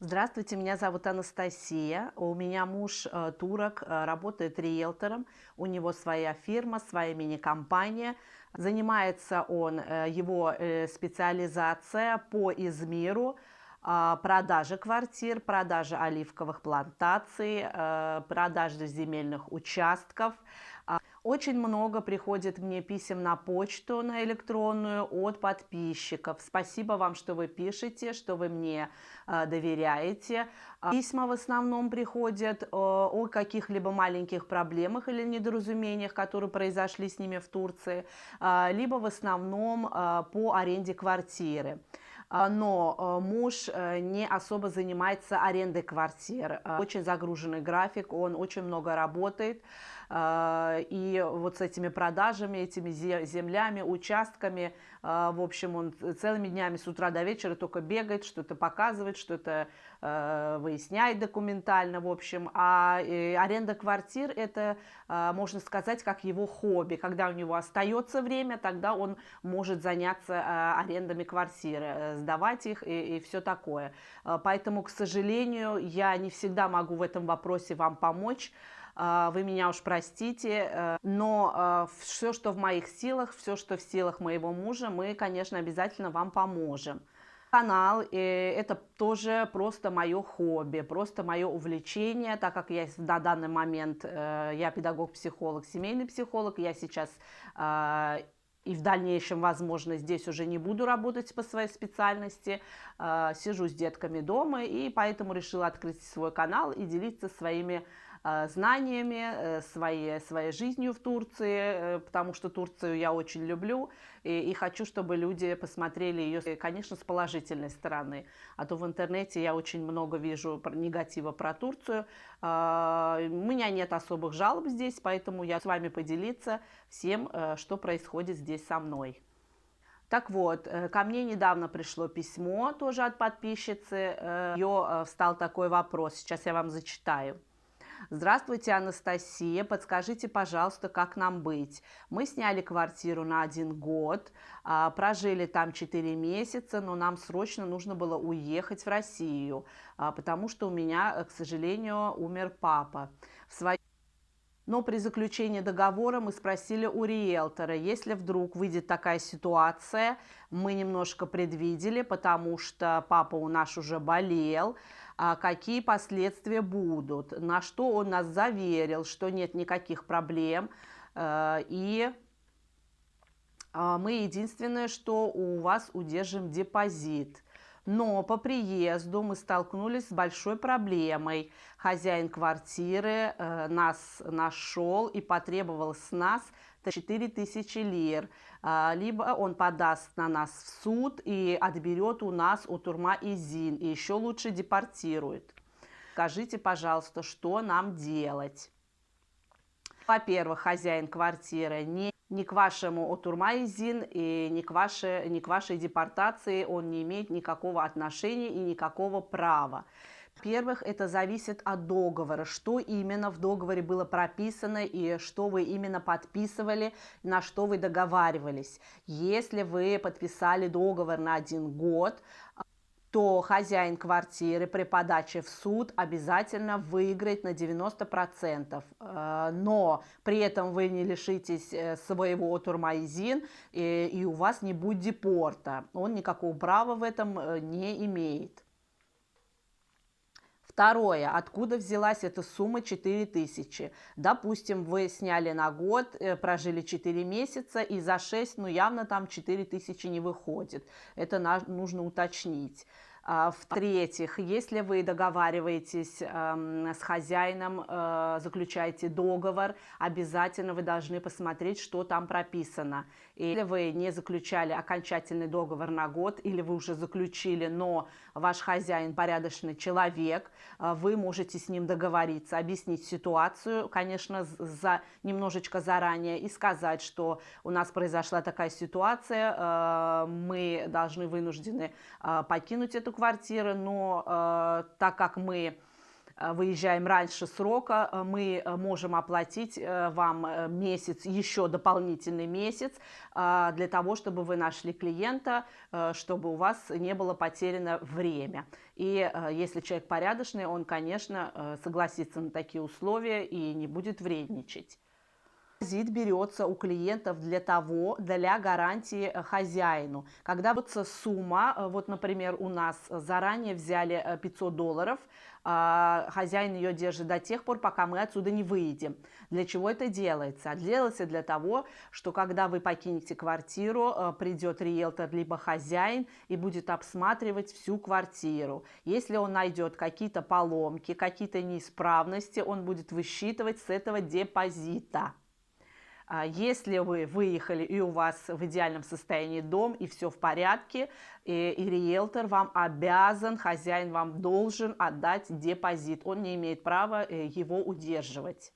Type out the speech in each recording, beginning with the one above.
Здравствуйте, меня зовут Анастасия. У меня муж турок, работает риэлтором. У него своя фирма, своя мини-компания. Занимается он, его специализация по Измиру, продаже квартир, продаже оливковых плантаций, продаже земельных участков. Очень много приходит мне писем на почту, на электронную от подписчиков. Спасибо вам, что вы пишете, что вы мне доверяете. Письма в основном приходят о каких-либо маленьких проблемах или недоразумениях, которые произошли с ними в Турции, либо в основном по аренде квартиры. Но муж не особо занимается арендой квартир. Очень загруженный график, он очень много работает. И вот с этими продажами, этими землями, участками, в общем, он целыми днями с утра до вечера только бегает, что-то показывает, что-то выясняет документально, в общем. Аренда квартир – это, можно сказать, как его хобби. Когда у него остается время, тогда он может заняться арендами квартиры, сдавать их и все такое. Поэтому, к сожалению, я не всегда могу в этом вопросе вам помочь. Вы меня уж простите, но все, что в моих силах, все, что в силах моего мужа, мы, конечно, обязательно вам поможем. Канал это тоже просто мое хобби, просто мое увлечение, так как я на данный момент я педагог-психолог, семейный психолог, я сейчас и в дальнейшем, возможно, здесь уже не буду работать по своей специальности, сижу с детками дома, и поэтому решила открыть свой канал и делиться своими знаниями, своей жизнью в Турции, потому что Турцию я очень люблю и хочу, чтобы люди посмотрели ее, конечно, с положительной стороны. А то в интернете я очень много вижу негатива про Турцию. У меня нет особых жалоб здесь, поэтому я с вами поделиться всем, что происходит здесь со мной. Так вот, ко мне недавно пришло письмо тоже от подписчицы. Ее встал такой вопрос, сейчас я вам зачитаю. Здравствуйте, Анастасия. Подскажите, пожалуйста, как нам быть? Мы сняли квартиру на 1 год, прожили там 4 месяца, но нам срочно нужно было уехать в Россию, потому что у меня, к сожалению, умер папа. Но при заключении договора мы спросили у риэлтора, если вдруг выйдет такая ситуация, мы немножко предвидели, потому что папа у нас уже болел, какие последствия будут. На что он нас заверил, что нет никаких проблем. И мы единственное, что у вас удержим депозит. Но по приезду мы столкнулись с большой проблемой. Хозяин квартиры нас нашел и потребовал с нас 4000 лир. Либо он подаст на нас в суд и отберет у нас утурма изин, и еще лучше депортирует. Скажите, пожалуйста, что нам делать? Во-первых, хозяин квартиры ни к вашему отурмайзин и ни к вашей депортации он не имеет никакого отношения и никакого права. Во-первых, это зависит от договора, что именно в договоре было прописано и что вы именно подписывали, на что вы договаривались. Если вы подписали договор на 1 год, то хозяин квартиры при подаче в суд обязательно выиграет на 90%. Но при этом вы не лишитесь своего турмаизин, и у вас не будет депорта. Он никакого права в этом не имеет. Второе. Откуда взялась эта сумма 4000? Допустим, вы сняли на год, прожили 4 месяца, и за 6, ну явно там 4000 не выходит. Это нужно уточнить. В-третьих, если вы договариваетесь с хозяином, заключаете договор, обязательно вы должны посмотреть, что там прописано. И если вы не заключали окончательный договор на год, или вы уже заключили, но ваш хозяин порядочный человек, вы можете с ним договориться, объяснить ситуацию, конечно, немножечко заранее, и сказать, что у нас произошла такая ситуация, мы вынуждены покинуть эту квартиру, но так как мы выезжаем раньше срока, мы можем оплатить вам месяц, еще дополнительный месяц, для того, чтобы вы нашли клиента, чтобы у вас не было потеряно время. И если человек порядочный, он, конечно, согласится на такие условия и не будет вредничать. Депозит берется у клиентов для гарантии хозяину. Когда вот сумма, вот, например, у нас заранее взяли $500, хозяин ее держит до тех пор, пока мы отсюда не выйдем. Для чего это делается? Делается для того, что когда вы покинете квартиру, придет риэлтор либо хозяин и будет обсматривать всю квартиру. Если он найдет какие-то поломки, какие-то неисправности, он будет высчитывать с этого депозита. Если вы выехали и у вас в идеальном состоянии дом и все в порядке, и риэлтор вам обязан, хозяин вам должен отдать депозит. Он не имеет права его удерживать.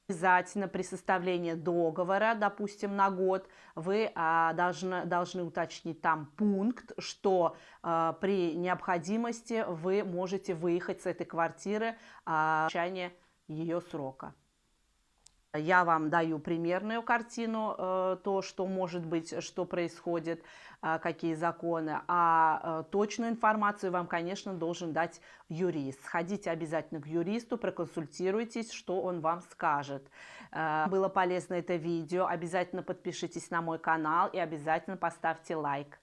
Обязательно при составлении договора, допустим, на год, вы должны уточнить там пункт, что при необходимости вы можете выехать с этой квартиры по окончании ее срока. Я вам даю примерную картину, то, что может быть, что происходит, какие законы, а точную информацию вам, конечно, должен дать юрист. Сходите обязательно к юристу, проконсультируйтесь, что он вам скажет. Было полезно это видео, обязательно подпишитесь на мой канал и обязательно поставьте лайк.